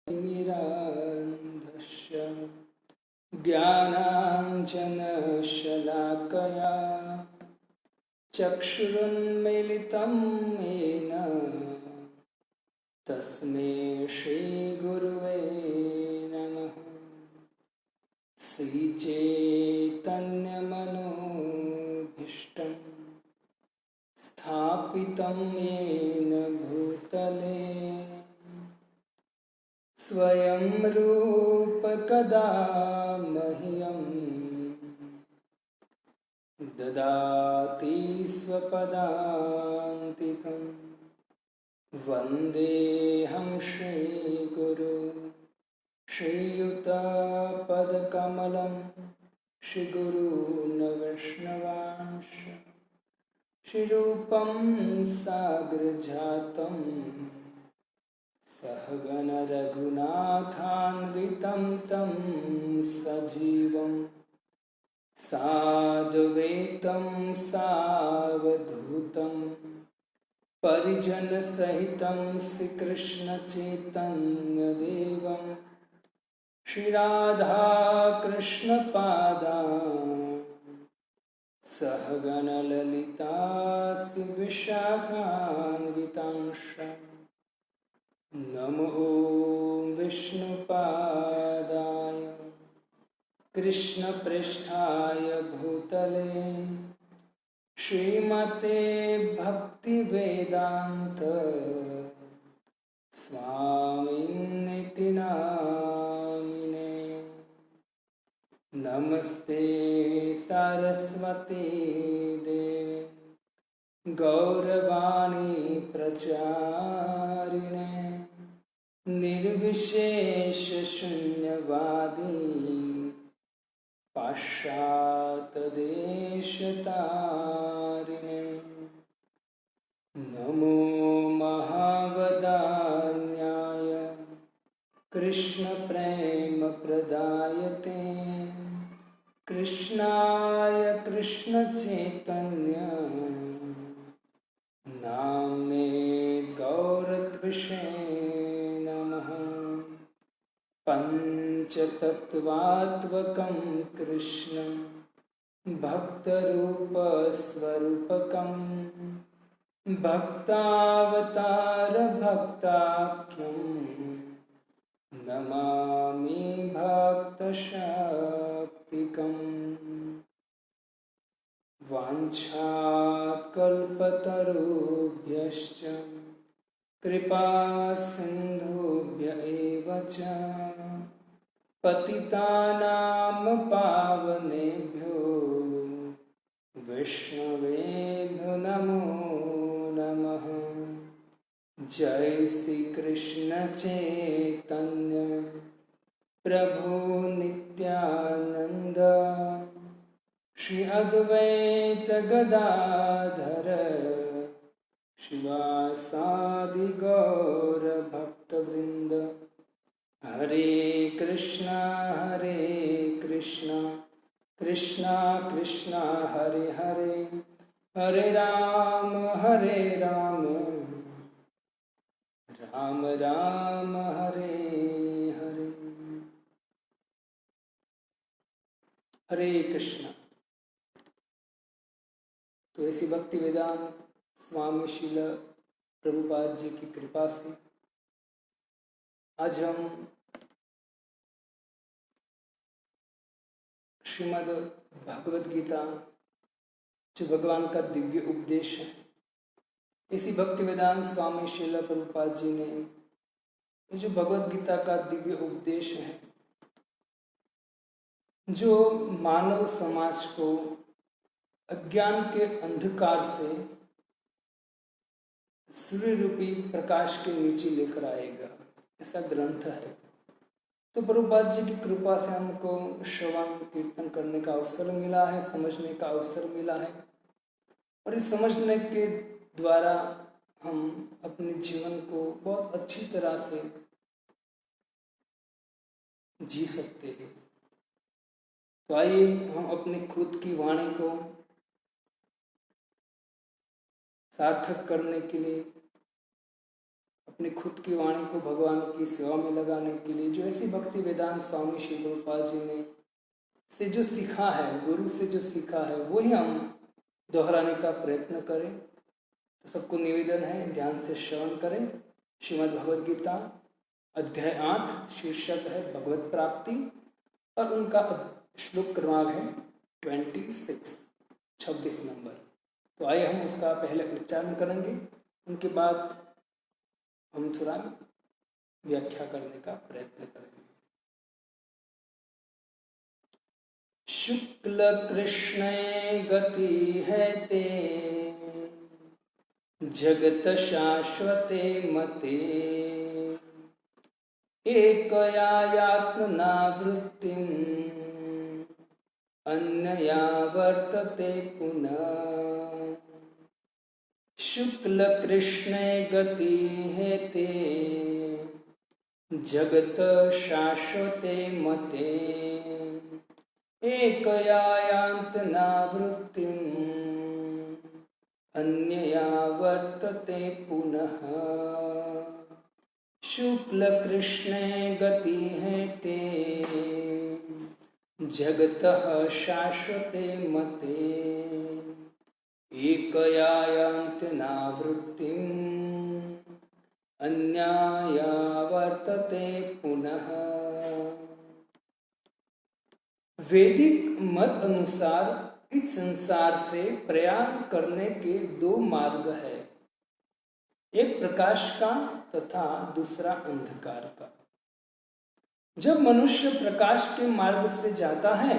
तिमिरान्धस्य ज्ञानाञ्जनशलाकया चक्षुरुन्मीलितं येन तस्मै श्रीगुरुवे नमः। श्रीचैतन्यमनोभीष्टं स्थापितं येन भूतले स्वयं रूप कदा मह्यं ददाति स्वपदान्तिकं। वन्देऽहं श्रीगुरो श्रीयुतपदकमलं श्रीगुरून् वैष्णवांश श्रीरूपं साग्रजातं सहगण रघुनाथान्वितं तं सजीवं साद्वैतं सावधूतं परिजनसहितं श्रीकृष्णचैतन्यदेवं श्रीराधाकृष्णपादान् सहगण ललिता श्रीविशाखान्वितांश्च। नमो विष्णुपादाय कृष्णपृष्ठाय भूतले श्रीमते भक्तिवेदान्त स्वामिन्निति नामिने। नमस्ते सरस्वती देवे गौरवाणी प्रचारिणे निर्विशेष शून्यवादी पाश्चात्यदेशतारिणे। नमो महावदान्याय कृष्णप्रेमप्रदायते कृष्णाय कृष्णचैतन्य नाम्ने गौरत्विषे नमः। पञ्चतत्त्वात्मकं कृष्ण भक्तरूपस्वरूपकं भक्तावतार भक्ताख्यं नमामि भक्तशक्तिकम्। वाञ्छात्कल्पतरुभ्यश्च कृपा सिन्धुभ्य एव च पतितानां पावनेभ्यो वैष्णवेभ्यो नमो नमः। जय श्री कृष्ण चैतन्य प्रभु नित्यानंद श्री अद्वैत गदाधर शिवासादि गौर भक्तवृंद। हरे कृष्णा कृष्णा कृष्णा हरे हरे, हरे राम राम राम हरे हरे। हरे कृष्णा। तो ऐसी भक्ति वेदांत स्वामी श्रील प्रभुपाद जी की कृपा से आज हम श्रीमद् भगवद गीता जो भगवान का दिव्य उपदेश है, इसी भक्ति वेदांत स्वामी श्रील प्रभुपाद जी ने ये जो भगवद गीता का दिव्य उपदेश है, जो मानव समाज को अज्ञान के अंधकार से सूर्य रूपी प्रकाश के नीचे लेकर आएगा, ऐसा ग्रंथ है। तो प्रभुपाद जी की कृपा से हमको श्रवण कीर्तन करने का अवसर मिला है, समझने का अवसर मिला है, और इस समझने के द्वारा हम अपने जीवन को बहुत अच्छी तरह से जी सकते हैं। तो आइए हम अपनी खुद की वाणी को सार्थक करने के लिए अपनी खुद की वाणी को भगवान की सेवा में लगाने के लिए, जो ऐसी भक्ति वेदांत स्वामी श्री प्रभुपाद जी ने से जो सीखा है, गुरु से जो सीखा है, वही हम दोहराने का प्रयत्न करें। तो सबको निवेदन है, ध्यान से श्रवण करें। श्रीमद् भगवद गीता अध्याय 8, शीर्षक है भगवत प्राप्ति और उनका श्लोक क्रमांक है 26 नंबर। तो आइए हम उसका पहले उच्चारण करेंगे, उनके बाद हम थोड़ा व्याख्या करने का प्रयत्न करेंगे। शुक्ल कृष्ण गति है ते जगत शाश्वते मते, एकयात्मना वृत्तिम् अन्यया वर्तते पुनः। शुक्ल कृष्ण गति है ते जगत शाश्वते मते, एकयान्तना वृत्तिम् अन्यया वर्तते पुनः। शुक्ल कृष्ण गति है ते जगतः शाश्वते मते, एकयान्तना वृत्तिम् अन्यया वर्तते पुनः। वैदिक मत अनुसार इस संसार से प्रयाण करने के दो मार्ग है, एक प्रकाश का तथा दूसरा अंधकार का। जब मनुष्य प्रकाश के मार्ग से जाता है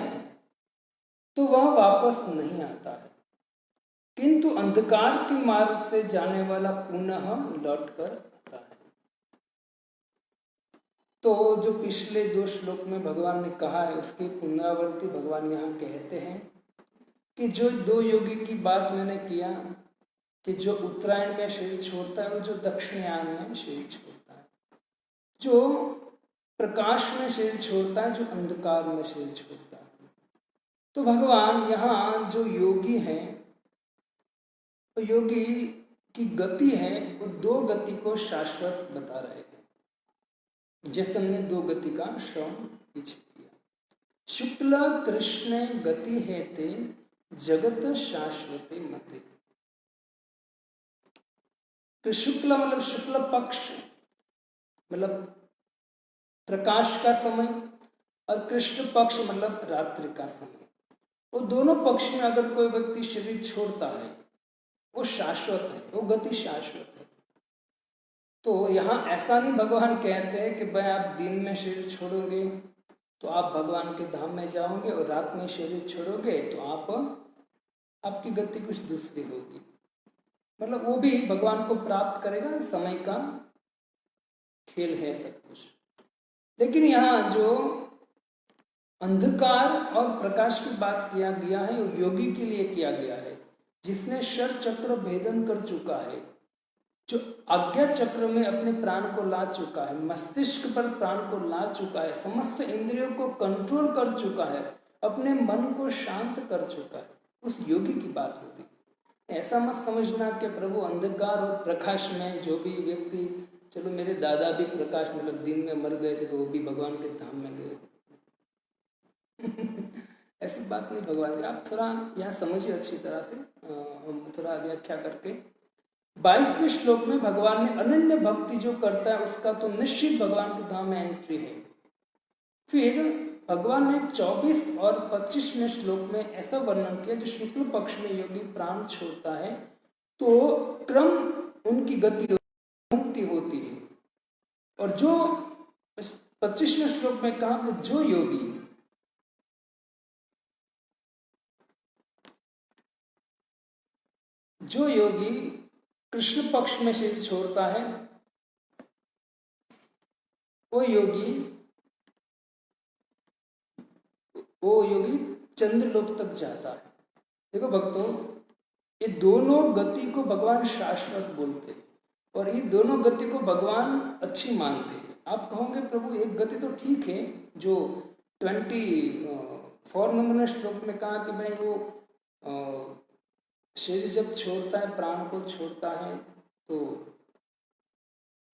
तो वह वापस नहीं आता है, किंतु अंधकार के मार्ग से जाने वाला पुनः लौटकर आता है। तो जो पिछले 2 श्लोक में भगवान ने कहा है, उसकी पुनरावृत्ति भगवान यहाँ कहते हैं कि जो 2 योगी की बात मैंने किया कि जो उत्तरायण में शरीर छोड़ता है, वो जो दक्षिणायन में शरीर छोड़ता है, जो प्रकाश में शरीर छोड़ता है, जो अंधकार में शरीर छोड़ता है। तो भगवान यहाँ जो योगी हैं, तो योगी की गति है, वो 2 गति को शाश्वत बता रहे हैं, जैसे हमने 2 गति का श्रवण पीछे किया। शुक्ल कृष्ण गति है ते जगत शाश्वते मते। तो शुक्ल मतलब शुक्ल पक्ष मतलब प्रकाश का समय, और कृष्ण पक्ष मतलब रात्रि का समय। वो दोनों पक्ष में अगर कोई व्यक्ति शरीर छोड़ता है, वो शाश्वत है, वो गति शाश्वत है। तो यहाँ ऐसा नहीं भगवान कहते हैं कि भाई आप दिन में शरीर छोड़ोगे तो आप भगवान के धाम में जाओगे, और रात में शरीर छोड़ोगे तो आपकी गति कुछ दूसरी होगी। मतलब वो भी भगवान को प्राप्त करेगा, समय का खेल है सब कुछ। लेकिन यहाँ जो अंधकार और प्रकाश की बात किया गया है, वो योगी के लिए किया गया है, जिसने शर चक्र भेदन कर चुका है, जो आज्ञा चक्र में अपने प्राण को ला चुका है, मस्तिष्क पर प्राण को ला चुका है, समस्त इंद्रियों को कंट्रोल कर चुका है, अपने मन को शांत कर चुका है, उस योगी की बात हो रही। ऐसा मत समझना कि प्रभु अंधकार और प्रकाश में जो भी व्यक्ति, चलो मेरे दादा भी प्रकाश मतलब दिन में मर गए थे तो वो भी भगवान के धाम में गए ऐसी बात नहीं भगवान की। आप थोड़ा यहाँ समझिए अच्छी तरह से, हम थोड़ा व्याख्या करके। 22वें श्लोक में भगवान ने अनन्य भक्ति जो करता है उसका तो निश्चित भगवान के धाम में एंट्री है। फिर भगवान ने 24 और 25वें श्लोक में ऐसा वर्णन किया, जो शुक्ल पक्ष में योगी प्राण छोड़ता है तो क्रम उनकी गति मुक्ति होती है, और जो 25वें श्लोक में कहा कि जो योगी कृष्ण पक्ष में शरीर छोड़ता है, वो योगी चंद्रलोक तक जाता है। देखो भक्तों, ये दोनों गति को भगवान शाश्वत बोलते हैं, और ये दोनों गति को भगवान अच्छी मानते हैं। आप कहोगे प्रभु एक गति तो ठीक है, जो 24 नंबर श्लोक में कहा कि भाई वो शरीर जब छोड़ता है, प्राण को छोड़ता है, तो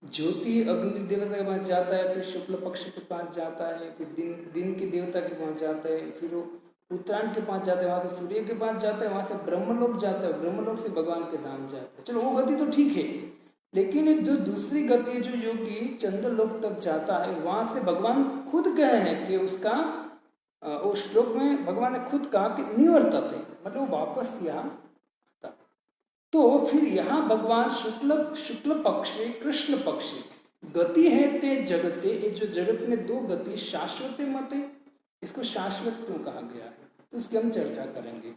ज्योति अग्नि देवता के पास जाता है, फिर शुक्ल पक्ष के पास जाता है, फिर दिन के देवता के पास जाता है, फिर वो उत्तरायण के पास जाता है, वहां से सूर्य के पास जाता है, वहां से ब्रह्मलोक जाता है, ब्रह्मलोक से भगवान के धाम जाता है। चलो वो गति तो ठीक है, लेकिन एक जो दूसरी गति है, जो योगी चंद्रलोक तक जाता है, वहां से भगवान खुद कहे हैं कि उसका उस श्लोक में भगवान ने खुद कहा कि निवर्तते, मतलब वो वापस यहाँ आता। तो फिर यहाँ भगवान शुक्ल पक्षे कृष्ण पक्षे गति है ते जगते, ये जो जगत में दो गति शाश्वत मते, इसको शाश्वत क्यों कहा गया है, तो उसकी हम चर्चा करेंगे।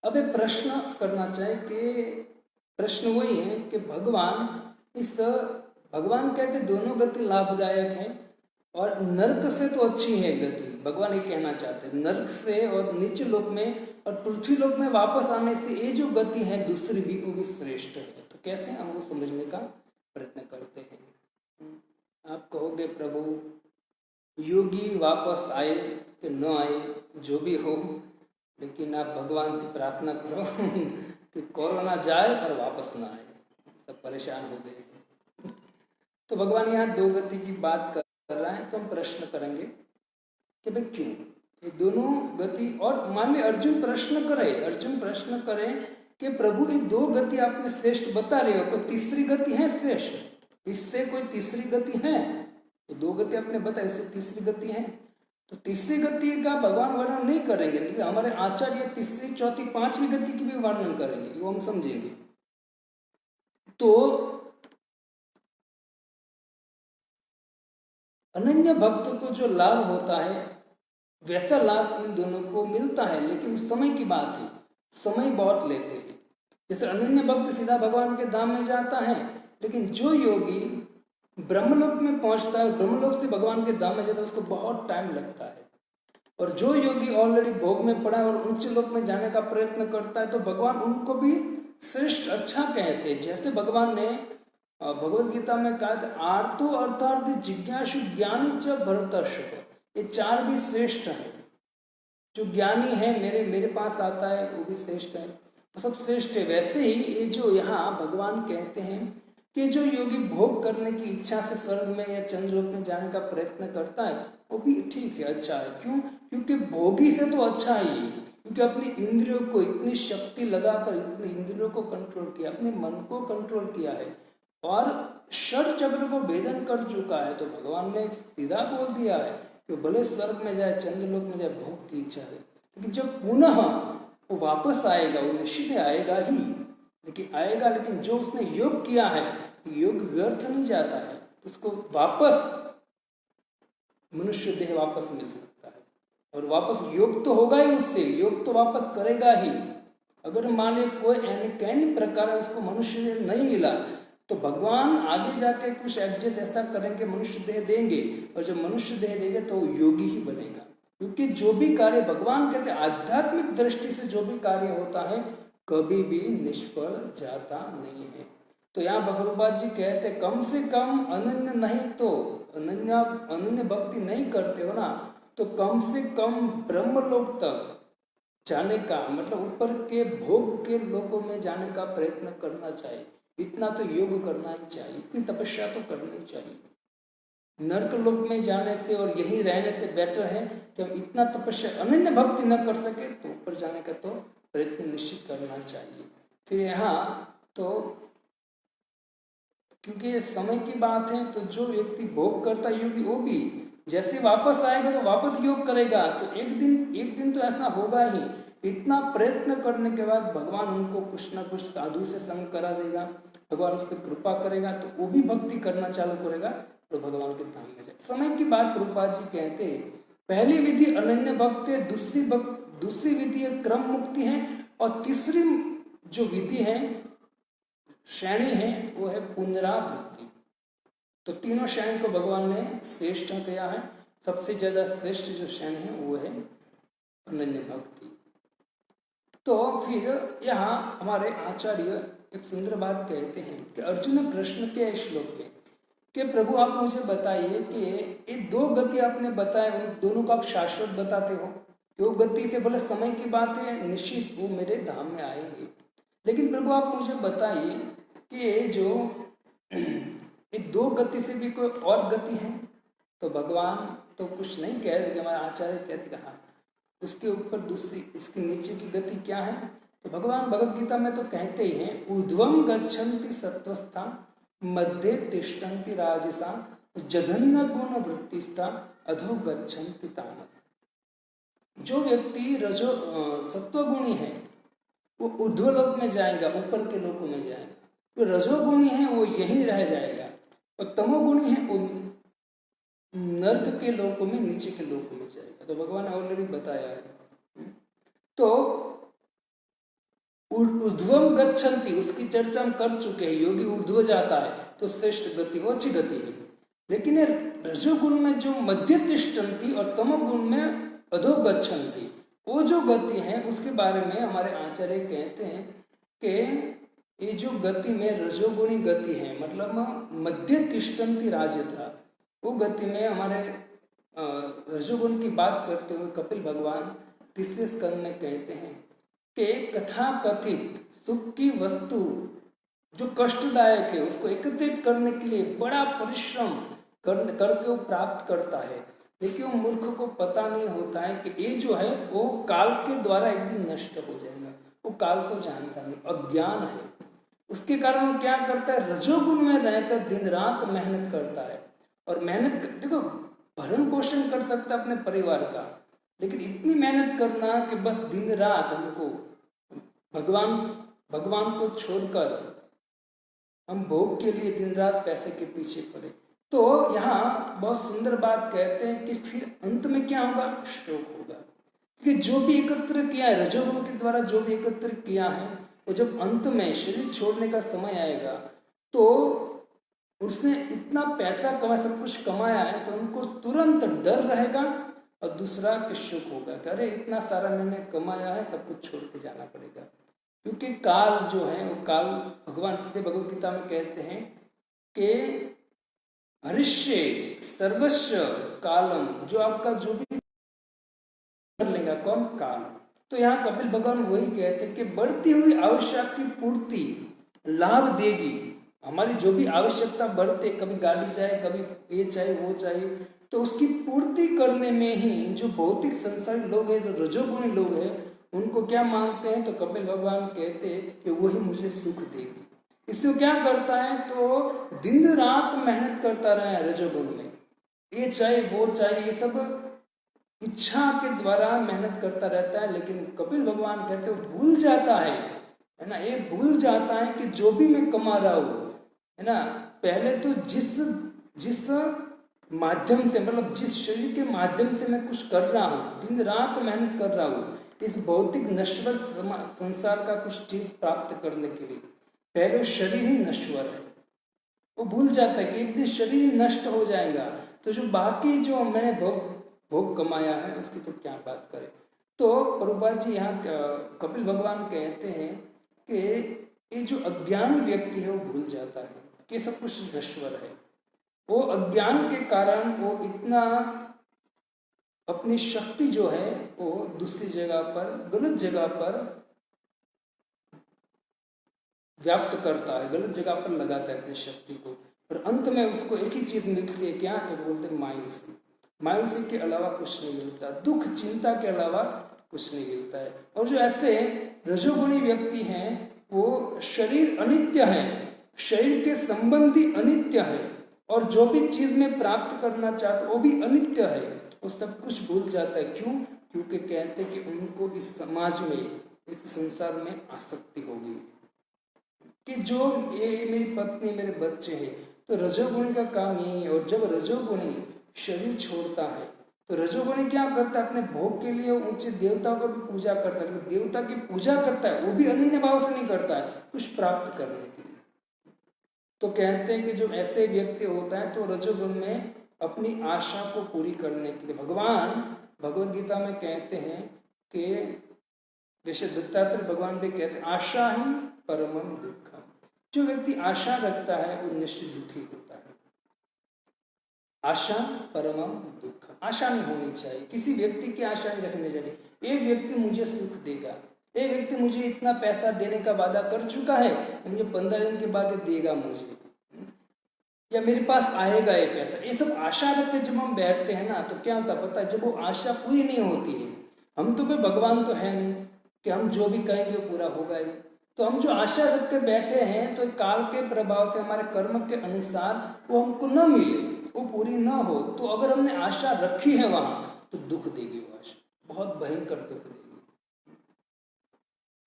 अब एक प्रश्न करना चाहिए कि प्रश्न वही है कि भगवान कहते दोनों गति लाभदायक है और नरक से तो अच्छी है गति, भगवान ये कहना चाहते हैं नरक से और नीचे लोक में और पृथ्वी लोक में वापस आने से ये जो गति है दूसरी भी वो भी श्रेष्ठ है। तो कैसे हम वो समझने का प्रयत्न करते हैं। आप कहोगे प्रभु योगी वापस आए कि न आए जो भी हो, लेकिन आप भगवान से प्रार्थना करो कि कोरोना जाए और वापस ना आए, सब परेशान हो गए। तो भगवान यहाँ दो गति की बात कर रहा है, तो हम प्रश्न करेंगे कि भाई क्यों ये दोनों गति, और मान ली अर्जुन प्रश्न करे कि प्रभु ये दो गति आपने श्रेष्ठ बता रहे हो, कोई तीसरी गति है श्रेष्ठ, इससे कोई तीसरी गति है? ये दो गति आपने बताई, इससे तीसरी गति है? तो तीसरी गति का भगवान वर्णन नहीं करेंगे, लेकिन हमारे आचार्य तीसरी चौथी पांचवी गति की भी वर्णन करेंगे, वो हम समझेंगे। तो अनन्य भक्त को जो लाभ होता है वैसा लाभ इन दोनों को मिलता है, लेकिन समय की बात है, समय बहुत लेते हैं। जैसे अनन्य भक्त सीधा भगवान के धाम में जाता है, लेकिन जो योगी ब्रह्मलोक में पहुंचता है, ब्रह्मलोक से भगवान के धाम में जाता है, उसको बहुत टाइम लगता है। और जो योगी ऑलरेडी भोग में पड़ा है और उच्च लोक में जाने का प्रयत्न करता है, तो भगवान उनको भी श्रेष्ठ अच्छा कहते हैं। जैसे भगवान ने भगवद गीता में कहा था आर्तो अर्थार्थी जिज्ञासु ज्ञानी च भरतर्षभ, ये चार भी श्रेष्ठ है। जो ज्ञानी है मेरे पास आता है वो भी श्रेष्ठ है, वो सब श्रेष्ठ है। वैसे ही ये जो यहाँ भगवान कहते हैं कि जो योगी भोग करने की इच्छा से स्वर्ग में या चंद्रलोक में जाने का प्रयत्न करता है वो भी ठीक है, अच्छा है। क्यों? क्योंकि भोगी से तो अच्छा ही है, क्योंकि अपनी इंद्रियों को इतनी शक्ति लगाकर इतनी इंद्रियों को कंट्रोल किया, अपने मन को कंट्रोल किया है और षड चक्र को भेदन कर चुका है। तो भगवान ने सीधा बोल दिया है कि भले स्वर्ग में जाए चंद्रलोक में जाए, भोग की इच्छा है, लेकिन जब पुनः वो वापस आएगा वो निश्चित आएगा ही, लेकिन आएगा, लेकिन जो उसने योग किया है योग व्यर्थ नहीं जाता है, तो उसको वापस मनुष्य देह वापस मिल सकता है। और वापस योग तो होगा ही, उससे योग तो वापस करेगा ही। अगर मान लीजिए कोई अनकैनी प्रकार उसको मनुष्य देह नहीं मिला, तो भगवान आगे जाके कुछ एडजस्ट ऐसा करेंगे, मनुष्य देह देंगे, और जब मनुष्य देह देंगे तो योगी ही बनेगा। क्योंकि जो भी कार्य भगवान कहते हैं आध्यात्मिक दृष्टि से जो भी कार्य होता है कभी भी निष्फल जाता नहीं है। तो यहाँ भगवत जी कहते कम से कम अनन्य नहीं तो अनन्य भक्ति नहीं करते हो ना, तो कम से कम ब्रह्मलोक तक जाने का, मतलब ऊपर के भोग के लोकों में जाने का प्रयत्न करना चाहिए। इतना तो योग करना ही चाहिए, इतनी तपस्या तो करनी चाहिए। नरक लोक में जाने से और यही रहने से बेटर है कि हम इतना तपस्या अनन्य भक्ति न कर सके तो ऊपर जाने का तो प्रयत्न निश्चित करना चाहिए। फिर यहाँ तो क्योंकि समय की बात है, तो जो व्यक्ति भोग करता योगी वो भी जैसे वापस आएगा तो वापस योग करेगा, तो एक दिन तो ऐसा होगा ही। इतना प्रयत्न करने के बाद भगवान उनको कुछ ना कुछ साधु से संग करा देगा, भगवान उस पर कृपा करेगा, तो वो भी भक्ति करना चालू करेगा तो भगवान के धाम में जाए। समय की बात प्रभुपाद जी कहते हैं, पहली विधि अनन्य भक्त है, दूसरी विधि है क्रम मुक्ति है, और तीसरी जो विधि है श्रेणी है वो है पुनरावृत्ति। तो तीनों श्रेणी को भगवान ने श्रेष्ठ किया है। सबसे ज्यादा श्रेष्ठ जो श्रेणी है वो है अनन्य भक्ति। तो फिर यहाँ हमारे आचार्य एक सुंदर बात कहते हैं कि अर्जुन ने प्रश्न किया इस श्लोक में कि प्रभु आप मुझे बताइए कि ये दो गति आपने बताए उन दोनों को आप शाश्वत बताते हो, वो गति से भले समय की बात है निश्चित वो मेरे धाम में आएंगे, लेकिन प्रभु आप मुझे बताइए कि ये जो ये दो गति से भी कोई और गति है? तो भगवान तो कुछ नहीं कह रहे, हमारे आचार्य कहते कहा उसके ऊपर दूसरी इसके नीचे की गति क्या है? तो भगवान भगवद गीता में तो कहते ही हैं, ऊर्ध्वम गच्छन्ति सत्वस्था मध्य तिष्ठन्ति राजसा जघन्य गुण वृत्तिस्था अधो गच्छन्ति तामस। जो व्यक्ति रजो सत्वगुणी है वो ऊर्ध्वलोक में जाएगा, ऊपर के लोकों में जाएगा। जो रजोगुणी है वो यहीं रह जाएगा, और तमोगुणी है वो नर्क के लोकों में, नीचे के लोकों में जाएगा। तो भगवान ने ऑलरेडी बताया है। तो ऊर्ध्वम गच्छन्ति उसकी चर्चा हम कर चुके हैं। योगी ऊर्ध्व जाता है तो श्रेष्ठ गति, वो अच्छी गति है। लेकिन रजोगुण में जो मध्य तिष्ठन्ति और तमोगुण में अधो गच्छन्ति, वो जो गति है उसके बारे में हमारे आचार्य कहते हैं कि ये जो गति में रजोगुणी गति है, मतलब मध्य तिष्ठन्ति राजसा, वो गति में हमारे रजोगुण की बात करते हुए कपिल भगवान तीसरे स्कंद में कहते हैं कि कथा कथित सुख की वस्तु जो कष्टदायक है उसको एकत्रित करने के लिए बड़ा परिश्रम करके वो प्राप्त करता है, लेकिन वो मूर्ख को पता नहीं होता है कि ये जो है वो काल के द्वारा एक दिन नष्ट हो जाएगा। वो काल को जानता नहीं, अज्ञान है। उसके कारण वो क्या करता है, रजोगुण में रहकर दिन रात मेहनत करता है। और मेहनत देखो, भरण पोषण कर सकता है अपने परिवार का, लेकिन इतनी मेहनत करना कि बस दिन रात हमको भगवान को छोड़कर हम भोग के लिए दिन रात पैसे के पीछे पड़े। तो यहाँ बहुत सुंदर बात कहते हैं कि फिर अंत में क्या होगा, शोक होगा। कि जो भी एकत्र किया है रजोगुण के द्वारा, जो भी एकत्र किया है, वो जब अंत में शरीर छोड़ने का समय आएगा तो उसने इतना पैसा कमाया, सब कुछ कमाया है, तो उनको तुरंत डर रहेगा और दूसरा कि शोक होगा कि अरे इतना सारा मैंने कमाया है, सब कुछ छोड़ के जाना पड़ेगा। क्योंकि काल जो है वो काल, भगवान सीधे भगवद गीता में कहते हैं कि हरिष्ये सर्वस्व कालम, जो आपका जो भी कर लेगा कौन, काल। तो यहाँ कपिल भगवान वही कहते हैं कि बढ़ती हुई आवश्यकता की पूर्ति लाभ देगी। हमारी जो भी आवश्यकता बढ़ते, कभी गाड़ी चाहिए, कभी ये चाहिए वो चाहिए, तो उसकी पूर्ति करने में ही जो भौतिक संसारी लोग हैं, जो रजोगुणी लोग हैं, उनको क्या मानते हैं, तो कपिल भगवान कहते हैं कि वही मुझे सुख देगी। इसलिए क्या करता है, तो दिन रात मेहनत करता रहा है रजोगुण में, ये चाहिए वो चाहिए, ये सब इच्छा के द्वारा मेहनत करता रहता है। लेकिन कपिल भगवान कहते हैं भूल जाता है ना, ये भूल जाता है कि जो भी मैं कमा रहा हूँ, है ना, पहले तो जिस माध्यम से, मतलब जिस शरीर के माध्यम से मैं कुछ कर रहा हूँ, दिन रात मेहनत कर रहा हूँ इस भौतिक नश्वर संसार का कुछ चीज प्राप्त करने के लिए, पहले शरीर ही नश्वर है। वो भूल जाता है कि एक दिन शरीर नष्ट हो जाएगा, तो जो बाकी जो मैंने भोग कमाया है उसकी तो क्या बात करें। तो प्रभुपाद जी यहाँ कपिल भगवान कहते हैं कि ये जो अज्ञानी व्यक्ति है वो भूल जाता है कि सब कुछ नश्वर है। वो अज्ञान के कारण वो इतना अपनी शक्ति जो है वो दूसरी जगह पर, गलत जगह पर व्याप्त करता है, गलत जगह पर लगाता है अपनी शक्ति को, और अंत में उसको एक ही चीज मिलती है, क्या, तो बोलते हैं मायूसी। मायूसी के अलावा कुछ नहीं मिलता, दुख चिंता के अलावा कुछ नहीं मिलता है। और जो ऐसे रजोगुणी व्यक्ति हैं वो शरीर अनित्य है, शरीर के संबंधी अनित्य है, और जो भी चीज में प्राप्त करना चाहते वो भी अनित्य है, वो सब कुछ भूल जाता है। क्यों? क्योंकि कहते हैं कि उनको इस समाज में, इस संसार में आसक्ति हो गई कि जो ये मेरी पत्नी, मेरे बच्चे हैं। तो रजोगुणी का काम यही है। और जब रजोगुणी शरीर छोड़ता है तो रजोगुणी क्या करता है, अपने भोग के लिए ऊंचे देवताओं का भी पूजा करता है, तो देवता की पूजा करता है, वो भी अनन्य भाव से नहीं करता है, कुछ प्राप्त करने के लिए। तो कहते हैं कि जो ऐसे व्यक्ति होता है तो रजोगुण में अपनी आशा को पूरी करने के लिए, भगवान भगवद गीता में कहते हैं कि जैसे दत्तात्रेय भगवान भी कहते हैं, आशा ही परमम दुखम। जो व्यक्ति आशा रखता है वो निश्चित दुखी होता है। आशा परमम दुखम, आशा नहीं होनी चाहिए, किसी व्यक्ति की आशा नहीं रखनी चाहिए। ये व्यक्ति मुझे सुख देगा, ये व्यक्ति मुझे इतना पैसा देने का वादा कर चुका है, मुझे 15 दिन के बाद देगा मुझे। या मेरे पास आएगा ये पैसा, ये सब आशा रख के जब हम बैठते हैं ना, तो क्या होता है पता है, जब वो आशा पूरी नहीं होती है, हम तो कोई भगवान तो है नहीं कि हम जो भी कहेंगे वो पूरा होगा ही, तो हम जो आशा रख के बैठे हैं तो काल के प्रभाव से हमारे कर्म के अनुसार वो हमको न मिले, वो पूरी न हो, तो अगर हमने आशा रखी है वहां तो दुख देगी वो आशा, बहुत भयंकर दुख देगी।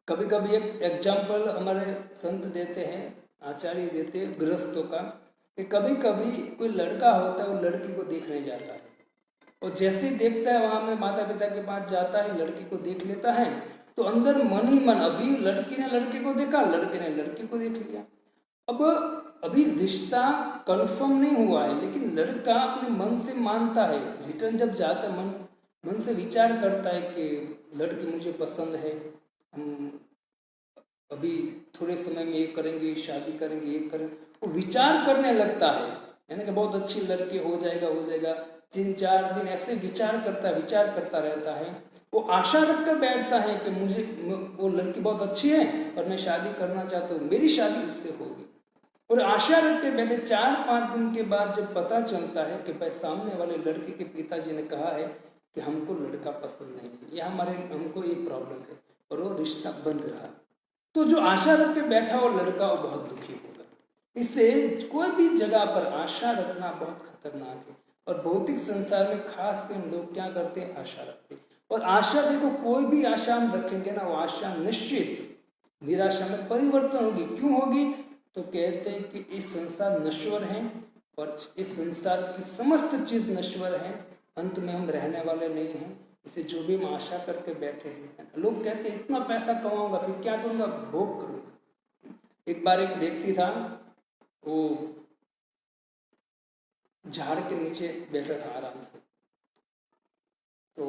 कभी कभी एक एग्जाम्पल हमारे संत देते हैं, आचार्य देते हैं गृहस्थों का, कि कभी कभी कोई लड़का होता है, वो लड़की को देखने जाता है, और जैसे ही देखता है वहां में माता पिता के पास जाता है, लड़की को देख लेता है, तो अंदर मन ही मन, अभी लड़की ने लड़के को देखा, लड़के ने लड़की को देख लिया, अब अभी रिश्ता कंफर्म नहीं हुआ है, लेकिन लड़का अपने मन से मानता है, रिटर्न जब जाता है मन से विचार करता है कि लड़की मुझे पसंद है, हम अभी थोड़े समय में ये करेंगे, शादी करेंगे, ये करेंगे, वो विचार करने लगता है, यानी कि बहुत अच्छी लड़की हो जाएगा, 3-4 दिन ऐसे विचार करता रहता है, वो आशा रखकर बैठता है कि मुझे वो लड़की बहुत अच्छी है और मैं शादी करना चाहता हूँ, मेरी शादी उससे होगी, और आशा रख के बैठे 4-5 दिन के बाद जब पता चलता है कि भाई सामने वाले लड़के के पिताजी ने कहा है कि हमको लड़का पसंद नहीं है, या हमको ये प्रॉब्लम है, और वो रिश्ता बंद रहा, तो जो आशा रख के बैठा वो लड़का वो बहुत दुखी होगा। इससे कोई भी जगह पर आशा रखना बहुत खतरनाक है, और भौतिक संसार में खास कर लोग क्या करते हैं, आशा रखते हैं, और आशा देखो कोई भी आशा हम रखेंगे ना, वो आशा निश्चित निराशा में परिवर्तन होगी। क्यों होगी? तो कहते हैं कि इस संसार नश्वर है, और इस संसार की समस्त चीज नश्वर है, अंत में हम रहने वाले नहीं हैं। इसे जो भी हम आशा करके बैठे हैं, लोग कहते हैं इतना पैसा कमाऊंगा फिर क्या करूंगा, भोग करूंगा। एक बार एक व्यक्ति था, वो झाड़ के नीचे बैठा था आराम से, तो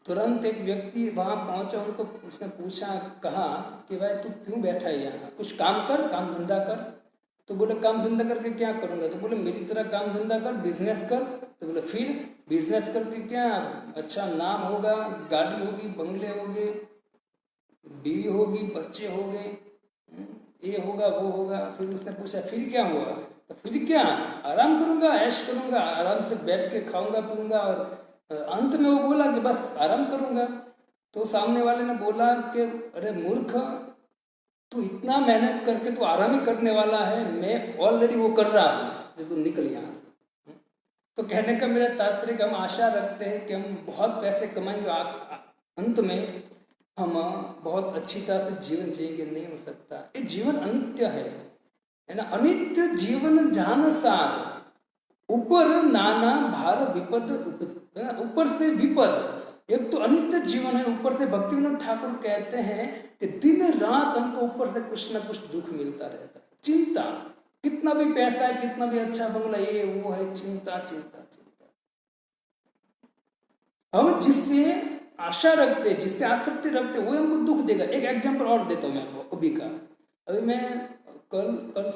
तुरंत एक व्यक्ति वहां पहुंचा, उनको उसने पूछा, कहा कि भाई तू क्यों बैठा है यहाँ, कुछ काम कर, काम धंधा कर। तो बोले काम धंधा करके क्या करूंगा? तो बोले मेरी तरह काम धंधा कर, बिजनेस कर। तो बोले फिर बिजनेस करके क्या, अच्छा नाम होगा, गाड़ी होगी, बंगले होंगे, बीवी होगी, बच्चे होंगे, ये होगा वो होगा। फिर उसने पूछा फिर क्या हुआ? तो फिर क्या, आराम करूंगा, ऐश करूंगा, आराम से बैठ के खाऊंगा पीऊंगा, और अंत में वो बोला कि बस आराम करूंगा। तो सामने वाले ने बोला कि अरे मूर्ख, तू इतना मेहनत करके तू आराम ही करने वाला है, मैं ऑलरेडी वो कर रहा हूँ, तो निकल यहाँ से। तो कहने का मेरा तात्पर्य कि हम आशा रखते हैं कि हम बहुत पैसे कमाएंगे, अंत में हम बहुत अच्छी तरह से जीवन जिएंगे, नहीं हो सकता। ये जीवन अनित्य है ना, अनित्य जीवन जान सार, ऊपर नाना भार विपद, ऊपर से विपद। एक तो अनित्य जीवन है, ऊपर से भक्तिविनोद ठाकुर कहते हैं कि दिन रात हमको ऊपर से कुछ ना कुछ दुख मिलता रहता है, चिंता, कितना भी पैसा है, कितना भी अच्छा बंगला, ये वो है, चिंता चिंता चिंता। हम जिससे आशा रखते, जिससे आसक्ति रखते, वो हमको दुख देगा। एक एग्जांपल और देता हूँ मैं आपको अभी का। अभी मैं कल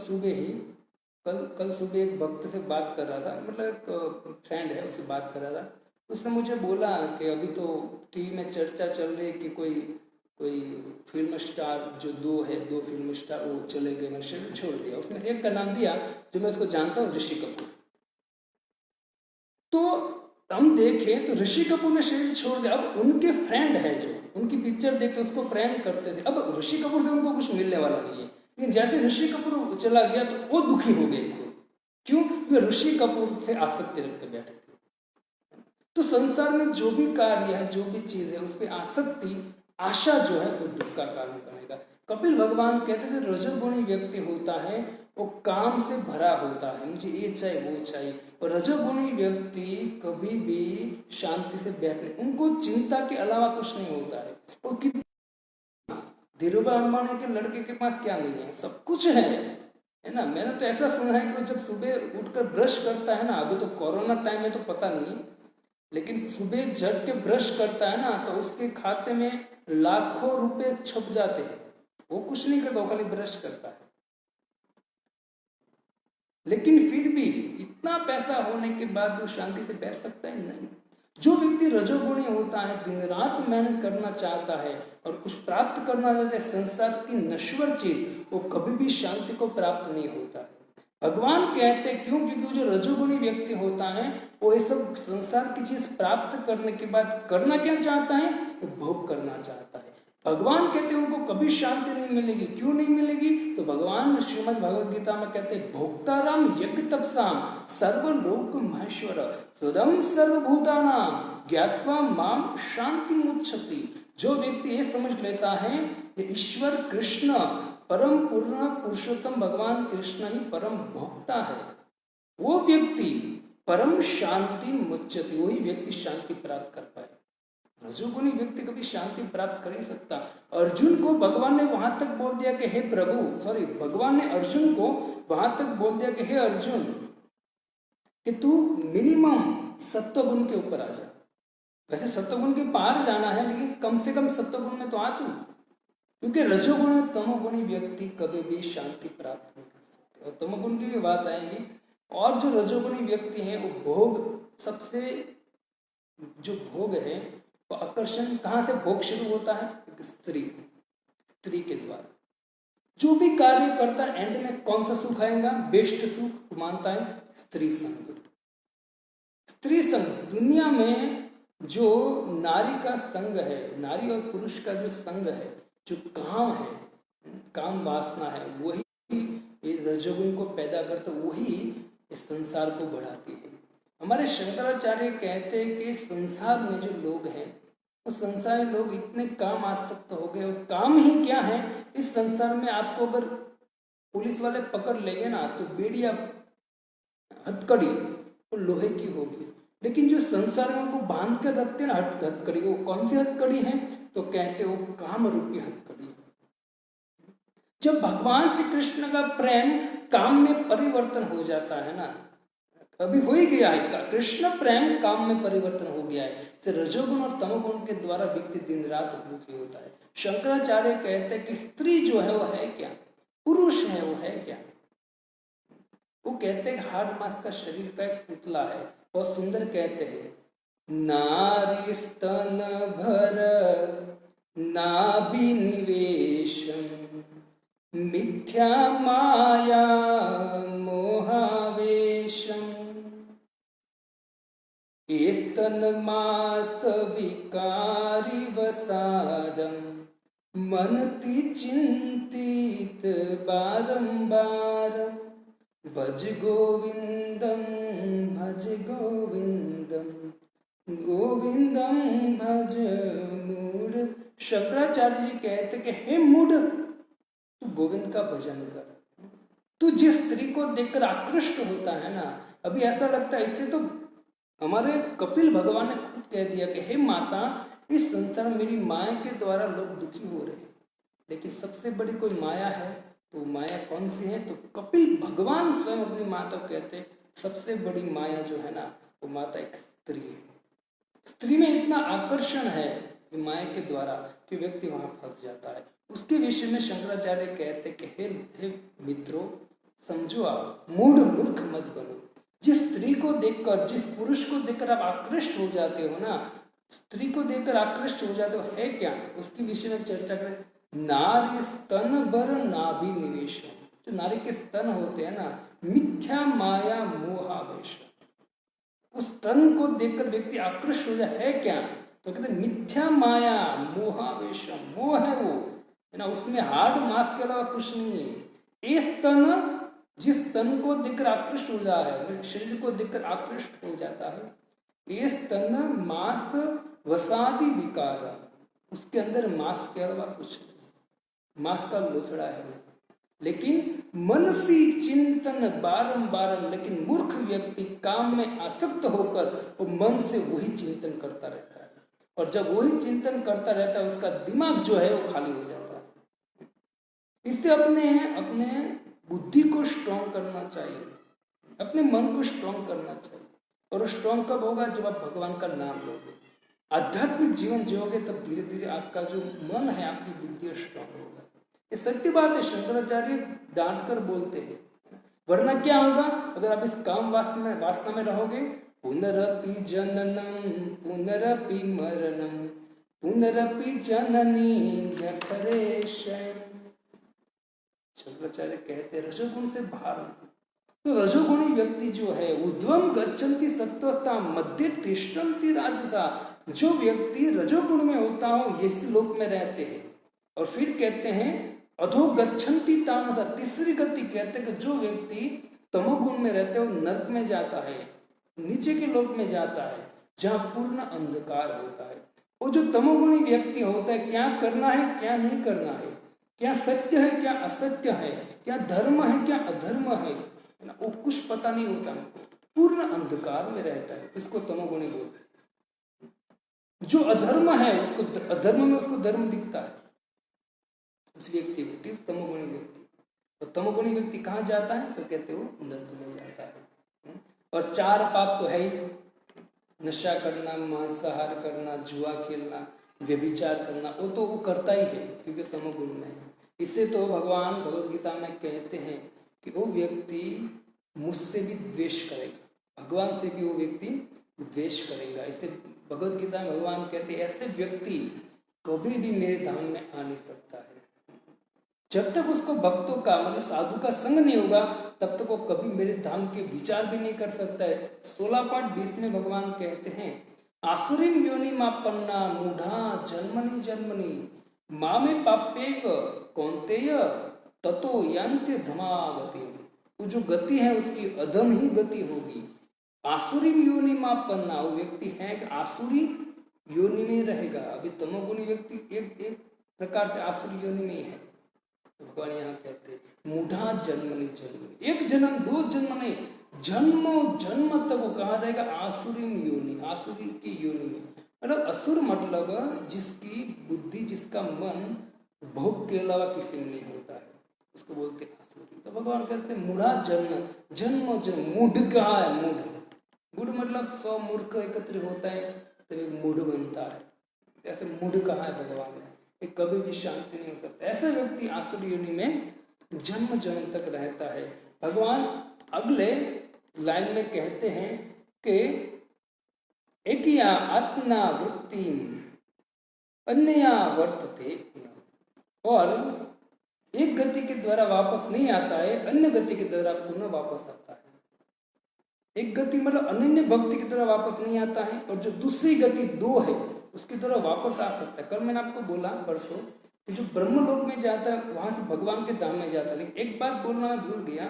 सुबह एक भक्त से बात कर रहा था, मतलब एक फ्रेंड है, उससे बात कर रहा था। उसने मुझे बोला कि अभी तो टीवी में चर्चा चल रही है कि कोई फिल्म स्टार जो दो फिल्म स्टार वो चले गए, मैंने शरीर छोड़ दिया। उसमें एक का नाम दिया जो मैं उसको जानता हूँ, ऋषि कपूर। तो हम देखें तो ऋषि कपूर ने शरीर छोड़ दिया। अब उनके फ्रेंड है जो उनकी पिक्चर देख के उसको प्रेम करते थे, अब ऋषि कपूर से उनको कुछ मिलने वाला नहीं है। लेकिन जैसे ऋषि कपूर चला गया तो वो दुखी हो गए खुद। क्यों? क्योंकि ऋषि कपूर से आसक्ति रख के बैठे थे। तो संसार में जो भी कार्य है, जो भी चीज है, उस पर आसक्ति, आशा जो है वो दुख का कारण बनेगा। कपिल भगवान कहते हैं कि रजोगुणी व्यक्ति होता है वो काम से भरा होता है, मुझे ये चाहिए वो चाहिए। और रजोगुणी व्यक्ति कभी भी शांति से बैठने, उनको चिंता के अलावा कुछ नहीं होता है। और कितना धीरूभाई अंबानी के लड़के के पास क्या नहीं है, सब कुछ है ना। मैंने तो ऐसा सुना है कि जब सुबह उठकर ब्रश करता है ना, अभी तो कोरोना टाइम है तो पता नहीं, लेकिन सुबह जग के ब्रश करता है ना तो उसके खाते में लाखों रुपए छप जाते हैं। वो कुछ नहीं करता, वो खाली ब्रश करता है। लेकिन फिर भी इतना पैसा होने के बाद वो शांति से बैठ सकता है? नहीं। जो व्यक्ति रजोगुणी होता है, दिन रात मेहनत करना चाहता है और कुछ प्राप्त करना चाहता है, संसार की नश्वर चीज, वो कभी भी शांति को प्राप्त नहीं होता है। भगवान कहते क्यों, क्योंकि वो जो रजोगुणी व्यक्ति होता है वो ये सब संसार की चीज प्राप्त करने के बाद करना क्या चाहता है, वो भोग करना चाहता है। भगवान कहते हैं उनको कभी शांति नहीं मिलेगी। क्यों नहीं मिलेगी, तो भगवान श्रीमद् भगवद गीता में कहते हैं भोक्ताराम यज्ञ तपसाम सर्वलोक महेश्वर सुदम सर्वभूतानाम ज्ञात्वा माम शांति मुच्छति। जो व्यक्ति ये समझ लेता है कि ईश्वर कृष्ण परम पूर्ण पुरुषोत्तम भगवान कृष्ण ही परम भोक्ता है, वो व्यक्ति परम शांति मुच्यति, वही व्यक्ति शांति प्राप्त कर पाए। रजोगुणी व्यक्ति कभी शांति प्राप्त कर नहीं सकता। अर्जुन को भगवान ने वहां तक बोल दिया कि हे प्रभु, भगवान ने अर्जुन को वहां तक बोल दिया कि हे अर्जुन, कि तू मिनिमम सत्वगुण के ऊपर आ जा। वैसे सत्वगुण के पार जाना है, लेकिन कम से कम सत्वगुण में तो आ तू, क्योंकि रजोगुण और तमोगुणी व्यक्ति कभी भी शांति प्राप्त नहीं कर सकते। और तमोगुण की भी बात आएगी। और जो रजोगुणी व्यक्ति हैं वो भोग, सबसे जो भोग है वो आकर्षण, कहाँ से भोग शुरू होता है, एक स्त्री के द्वारा। जो भी कार्य करता है एंड में कौन सा सुख आएगा, बेस्ट सुख मानता है स्त्री संग। स्त्री संग, दुनिया में जो नारी का संग है, नारी और पुरुष का जो संग है, जो काम है, काम वासना है, वही रजोगुण को पैदा करते, वही इस संसार को बढ़ाती है। हमारे शंकराचार्य कहते हैं कि संसार में जो लोग हैं वो संसारी लोग इतने काम आसक्त हो गए। और काम ही क्या है, इस संसार में आपको अगर पुलिस वाले पकड़ लेंगे ना तो बेड़ी या हथकड़ी वो लोहे की होगी, लेकिन जो संसार में उनको बांध कर रखते हैं ना हथकड़ी, वो कौन सी हथकड़ी है, तो कहते वो काम रूपी हथकड़ी। जब भगवान श्री कृष्ण का प्रेम काम में परिवर्तन हो जाता है ना, अभी हो ही गया है, कृष्ण प्रेम काम में परिवर्तन हो गया है, तो रजोगुण और तमोगुण के द्वारा व्यक्ति दिन रात दुखी होता है। शंकराचार्य कहते हैं कि स्त्री जो है वो है क्या, पुरुष है वो है क्या। वो कहते हैं हार्ड मास का शरीर का एक पुतला है, बहुत सुंदर कहते हैं, नारी स्तन भर नाभि निवेशम मिथ्या माया मोहावेशम स्तन मास विकारी वसादम मनति चिंतित बारंबार भज गोविंदम गोविंदम भज मूढ़। शंकराचार्य जी कहते कि हे मूढ़, तू गोविंद का भजन कर। तू जिस स्त्री को देखकर आकृष्ट होता है ना, अभी ऐसा लगता है, इससे तो हमारे कपिल भगवान ने खुद कह दिया कि हे माता, इस संसार में मेरी माया के द्वारा लोग दुखी हो रहे हैं, लेकिन सबसे बड़ी कोई माया है तो माया कौन सी है, तो कपिल भगवान स्वयं अपनी माता को कहते हैं सबसे बड़ी माया जो है ना वो माता एक स्त्री है। स्त्री में इतना आकर्षण है माया के द्वारा कि व्यक्ति वहां फंस जाता है। उसके विषय में शंकराचार्य कहते हैं कि हे मित्रों, समझो, आप मूढ़ मूर्ख मत बनो। जिस स्त्री को देखकर, जिस पुरुष को देखकर आप आकृष्ट हो जाते हो ना, स्त्री को देखकर आकृष्ट हो जाते हो, है क्या, उसके विषय में चर्चा करें। नारी स्तन भर नाभि निवेश, जो नारी के स्तन होते हैं ना, मिथ्या माया मोहावेश, उस स्तन को देखकर व्यक्ति आकृष्ट हो जाए, है क्या, तो कहते मिथ्या माया मोहावेश, मोह है वो, है ना, उसमें हार्ड मास के अलावा कुछ नहीं है। ये स्तन, जिस स्तन को देखकर आकृष्ट हो जाता है, शरीर को देखकर आकृष्ट हो जाता है, ये स्तन मांस वसादि विकार, उसके अंदर मांस के अलावा कुछ नहीं, मांस का लोथड़ा है वो। लेकिन मनसी चिंतन बारंबार, लेकिन मूर्ख व्यक्ति काम में आसक्त होकर वो मन से वही चिंतन करता रहता है, और जब वही चिंतन करता रहता है उसका दिमाग जो है वो खाली हो जाता है। इससे अपने बुद्धि को स्ट्रॉन्ग करना चाहिए, अपने मन को स्ट्रॉन्ग करना चाहिए। और स्ट्रॉन्ग कब होगा, जब आप भगवान का नाम लोगे, आध्यात्मिक जीवन जियोगे, तब धीरे धीरे आपका जो मन है, आपकी बुद्धि स्ट्रॉन्ग होगा। ये सत्य बात है, शंकराचार्य डांट कर बोलते हैं। वरना क्या होगा, अगर आप इस काम वासना में रहोगे, पुनरपि जननम पुनरपि मरणम पुनरपि जननी जठरे शयनम। शंकराचार्य कहते हैं रजोगुण से बाहर नहीं, तो रजोगुणी व्यक्ति जो है ऊर्ध्वम गच्छन्ति सत्वस्था मध्य तिष्ठन्ति राजसा, जो व्यक्ति रजोगुण में होता हो इस लोक में रहते हैं। और फिर कहते हैं अधो गच्छन्ति तामसा, तीसरी गति कहते हैं कि जो व्यक्ति तमोगुण में रहते हो नरक में जाता है, नीचे के लोक में जाता है जहां पूर्ण अंधकार होता है। वो जो तमोगुणी व्यक्ति होता है, क्या करना है क्या नहीं करना है, क्या सत्य है क्या असत्य है, क्या धर्म है क्या अधर्म है ना, वो कुछ पता नहीं होता हमको, पूर्ण अंधकार में रहता है, इसको तमोगुणी बोलते हैं। जो अधर्म है उसको अधर्म में उसको धर्म दिखता है, उस व्यक्ति को तमोगुणी व्यक्ति। तो तमोगुणी व्यक्ति कहाँ जाता है तो कहते हो नरक में जाता है। और चार पाप तो है ही, नशा करना, मांसाहार करना, जुआ खेलना, व्यभिचार करना, वो तो वो करता ही है क्योंकि तमोगुण में है। इससे तो भगवान भगवद गीता में कहते हैं कि वो व्यक्ति मुझसे भी द्वेष करेगा, भगवान से भी वो व्यक्ति द्वेष करेगा। इसे भगवद गीता में भगवान कहते हैं ऐसे व्यक्ति कभी भी मेरे धाम में आ नहीं सकता है। जब तक उसको भक्तों का मतलब साधु का संग नहीं होगा तब तक वो कभी मेरे धाम के विचार भी नहीं कर सकता है। 16:20 में भगवान कहते हैं आसुरीम योनि मापन्ना मूढ़ा जन्मनि जन्मनि मामे पाप्यैव कौन्तेय ततो यान्ति धमागति। वो जो गति है उसकी अधम ही गति होगी। आसुरीम योनि मापन्ना, वो व्यक्ति है कि आसुरी योनि में रहेगा। अभी तमोगुणी व्यक्ति एक प्रकार से आसुरी योनि में ही है। भगवान यहाँ कहते मूढ़ा जन्मनि जन्मनि, एक जन्म दो जन्म नहीं, जन्मों जन्म तक वो कहाँ रहेगा आसुरी योनि, आसुरी की योनि में। मतलब असुर मतलब जिसकी बुद्धि जिसका मन भोग के अलावा किसी में नहीं होता है उसको बोलते आसुरी। तो भगवान कहते मूढ़ा जन्म, जन्म जन्म, मूढ़ कहाँ है, मूढ़, मूढ़ मतलब 100 मूर्ख एकत्र होता है तो एक मूढ़ बनता है। ऐसे मूढ़ कहाँ है भगवान ने, कभी भी शांति नहीं हो सकता। ऐसे व्यक्ति आसुरी योनि में जन्म जन्म तक रहता है। भगवान अगले लाइन में कहते हैं कि एकिया आत्मना वृत्ति अन्यया वर्तते, और एक गति के द्वारा वापस नहीं आता है, अन्य गति के द्वारा पुनः वापस आता है। एक गति मतलब अनन्य भक्ति के द्वारा वापस नहीं आता है, और जो दूसरी गति दो है उसकी तरह वापस आ सकता है। कल मैंने आपको बोला परसों कि जो ब्रह्मलोक में जाता है वहां से भगवान के धाम में जाता है। लेकिन एक बात बोलना मैं भूल गया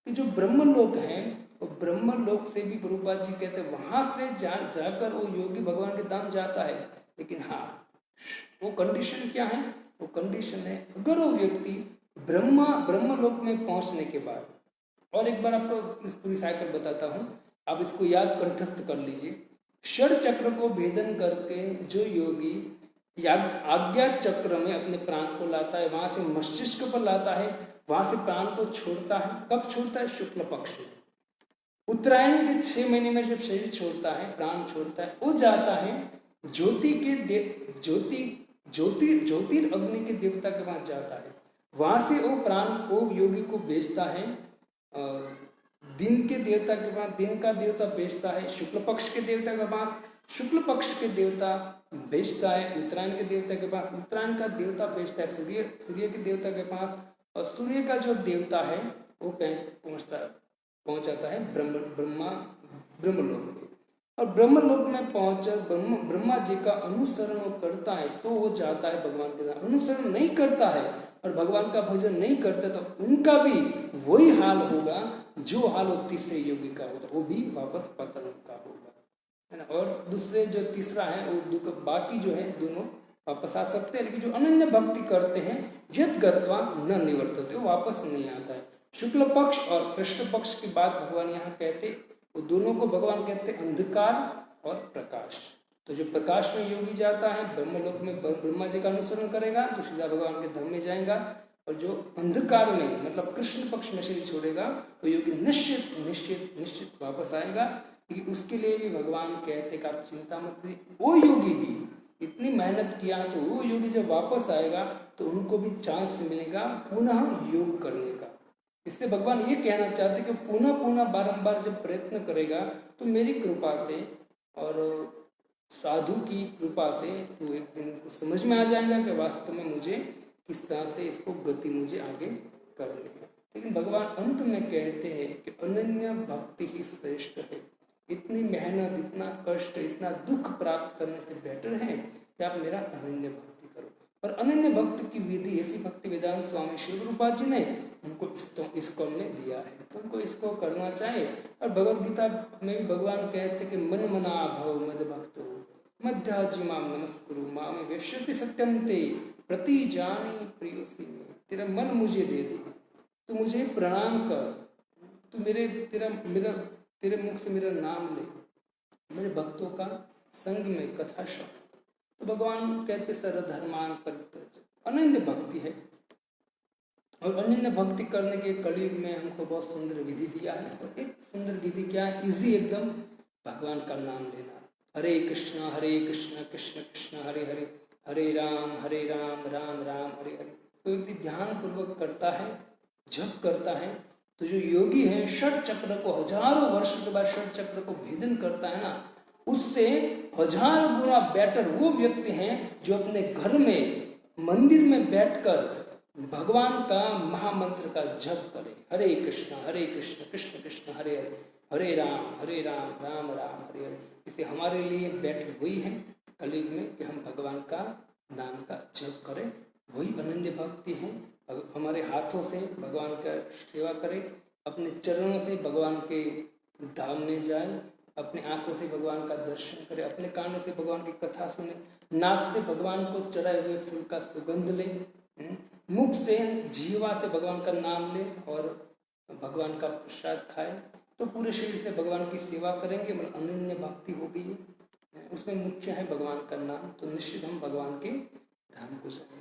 कि जो ब्रह्मलोक है वो ब्रह्मलोक से भी प्रभुपाद जी कहते हैं वहां से जाकर वो योगी भगवान के धाम जाता है। लेकिन हाँ, वो कंडीशन क्या है, वो कंडीशन है अगर वो व्यक्ति ब्रह्मलोक में पहुंचने के बाद, और एक बार आपको इस पूरी साइकिल बताता हूँ, आप इसको याद कंठस्थ कर लीजिए। षड चक्र को भेदन करके जो योगी आज्ञा चक्र में अपने प्राण को लाता है, वहां से मस्तिष्क पर लाता है, वहां से प्राण को छोड़ता है। कब छोड़ता है, शुक्ल पक्ष, उत्तरायण के 6 महीने में जब शरीर छोड़ता है, प्राण छोड़ता है, वो जाता है ज्योतिर्अग्नि के देवता के पास जाता है। वहां से वो प्राण को योगी को भेजता है दिन के देवता के पास, दिन का देवता भेजता है शुक्ल पक्ष के देवता के पास, शुक्ल पक्ष के देवता भेजता है उत्तरायण के देवता के पास, उत्तरायण का देवता भेजता है सूर्य के देवता के पास, और सूर्य का जो देवता है वो पहुंच जाता है ब्रह्मलोक में। और ब्रह्मलोक में पहुंचकर ब्रह्मा जी का अनुसरण वो करता है तो वो जाता है भगवान के साथ। अनुसरण नहीं करता है और भगवान का भजन नहीं करता तो उनका भी वही हाल होगा जो हाल वो तीसरे योगी का होता, वो भी वापस पतन का होगा, है ना। और दूसरे जो तीसरा है वो दुख, बाकी जो है दोनों वापस आ सकते हैं, लेकिन जो अनन्य भक्ति करते हैं यद गत्वा न निवर्तते, वो वापस नहीं आता है। शुक्ल पक्ष और कृष्ण पक्ष की बात भगवान यहाँ कहते, वो दोनों को भगवान कहते अंधकार और प्रकाश। तो जो प्रकाश में योगी जाता है ब्रह्मलोक में ब्रह्मा जी का अनुसरण करेगा तो सीधा भगवान के धाम में जाएगा, और जो अंधकार में मतलब कृष्ण पक्ष में शरीर छोड़ेगा वो योगी निश्चित निश्चित निश्चित वापस आएगा। क्योंकि उसके लिए भी भगवान कहते कि आप चिंता मत करिए, वो योगी भी इतनी मेहनत किया तो वो योगी जब वापस आएगा तो उनको भी चांस मिलेगा पुनः योग करने का। इससे भगवान ये कहना चाहते कि पुनः पुनः बारंबार जब प्रयत्न करेगा तो मेरी कृपा से और साधु की कृपा से तो एक दिन उसको समझ में आ जाएगा कि वास्तव में मुझे किस तरह से इसको गति मुझे आगे करनी है। लेकिन भगवान अंत में कहते हैं कि अनन्य भक्ति ही श्रेष्ठ है। इतनी मेहनत, इतना कष्ट, इतना दुख प्राप्त करने से बेटर है कि आप मेरा अनन्य भक्ति करो। और अनन्य भक्ति की विधि ऐसी भक्ति वेदांत स्वामी शिव रूपा जी ने हमको इसको में दिया है, तो हमको इसको करना चाहिए। और भगवद गीता में भी भगवान कहते कि मन मना भव मद भक्तो मध्याजी माम नमस्कुरु माम वेश्यति सत्यम ते प्रति जानी प्रियोसी में। तेरा मन मुझे दे दे, तू मुझे प्रणाम कर, तू तेरे मुख से मेरा नाम ले, मेरे भक्तों का संग में कथा श्रवण। तो भगवान कहते सर्वधर्मान परित्यज, अनन्य भक्ति है। और अनन्य भक्ति करने के कलयुग में हमको बहुत सुंदर विधि दिया है। और एक सुंदर विधि क्या है, इजी एकदम, भगवान का नाम लेना। हरे कृष्ण कृष्ण कृष्ण हरे हरे, हरे राम राम राम हरे हरे। तो व्यक्ति ध्यान पूर्वक करता है, जप करता है, तो जो योगी है षट चक्र को हजारों वर्ष के बाद षट चक्र को भेदन करता है ना, उससे 1000 गुना बेटर वो व्यक्ति हैं जो अपने घर में मंदिर में बैठकर भगवान का महामंत्र का जप करे। हरे कृष्ण कृष्ण कृष्ण हरे हरे, हरे राम राम राम हरे हरे। इसे हमारे लिए बेटर हुई है कलयुग में कि हम भगवान का नाम का जप करें। वही अनन्य भक्ति है। हमारे हाथों से भगवान का सेवा करें, अपने चरणों से भगवान के धाम में जाए, अपने आंखों से भगवान का दर्शन करें, अपने कानों से भगवान की कथा सुने, नाक से भगवान को चढ़ाए हुए फूल का सुगंध ले, मुख से जीवा से भगवान का नाम ले और भगवान का प्रसाद खाए, तो पूरे शरीर से भगवान की सेवा करेंगे। मतलब अनन्य भक्ति हो गई है, उसमें मुख्य है भगवान का नाम। तो निश्चित हम भगवान के धाम को जाएंगे।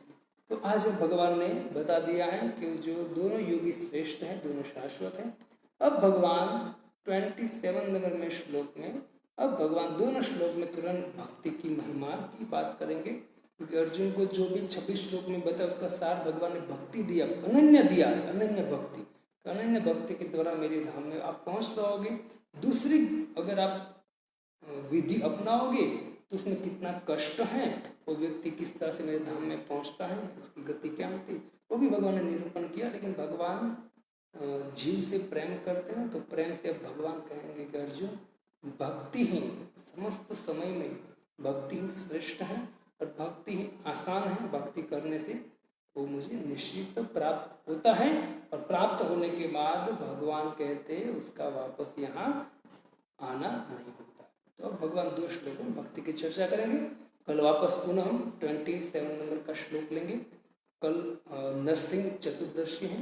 तो आज भगवान ने बता दिया है कि जो दोनों योगी श्रेष्ठ हैं, दोनों शाश्वत हैं। अब भगवान 27 नंबर में श्लोक में, अब भगवान दोनों श्लोक में तुरंत भक्ति की महिमा की बात करेंगे, क्योंकि अर्जुन को जो भी 26 श्लोक में बताया उसका सार भगवान ने भक्ति दिया, अनन्य दिया है, अनन्य भक्ति। अनन्य भक्ति के द्वारा मेरे धाम में आप पहुंच पाओगे। दूसरी अगर आप विधि अपनाओगे तो उसमें कितना कष्ट है, वो व्यक्ति किस तरह से मेरे धाम में पहुंचता है, उसकी गति क्या होती है, वो भी भगवान ने निरूपण किया। लेकिन भगवान जीव से प्रेम करते हैं, तो प्रेम से अब भगवान कहेंगे कि अर्जुन भक्ति ही समस्त समय में भक्ति ही श्रेष्ठ है और भक्ति ही आसान है। भक्ति करने से वो मुझे निश्चित प्राप्त होता है और प्राप्त होने के बाद भगवान कहते हैं उसका वापस यहाँ आना नहीं होता। तो अब भगवान 2 श्लोकों में भक्ति की चर्चा करेंगे। कल वापस पुनः हम 27 नंबर का श्लोक लेंगे। कल नरसिंह चतुर्दशी है,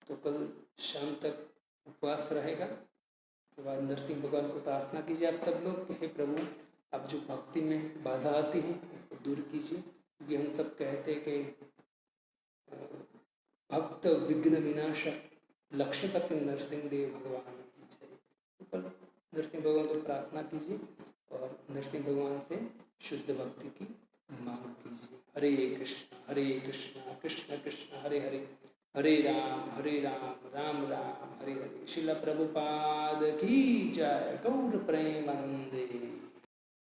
तो कल शाम तक उपवास रहेगा। उसके बाद नरसिंह भगवान को प्रार्थना कीजिए आप सब लोग कि हे प्रभु, आप जो भक्ति में बाधा आती है इसको दूर कीजिए, क्योंकि हम सब कहते हैं कि भक्त विघ्न विनाशक लक्ष्यपति नरसिंह देव भगवान की जय। तो कल नरसिंह भगवान को प्रार्थना कीजिए और नरसिंह भगवान से शुद्ध भक्ति की मांग कीजिए। हरे कृष्ण कृष्ण कृष्ण हरे हरे, हरे राम राम राम हरे हरे। श्रील प्रभुपाद की जय। गौर प्रेमानंदे।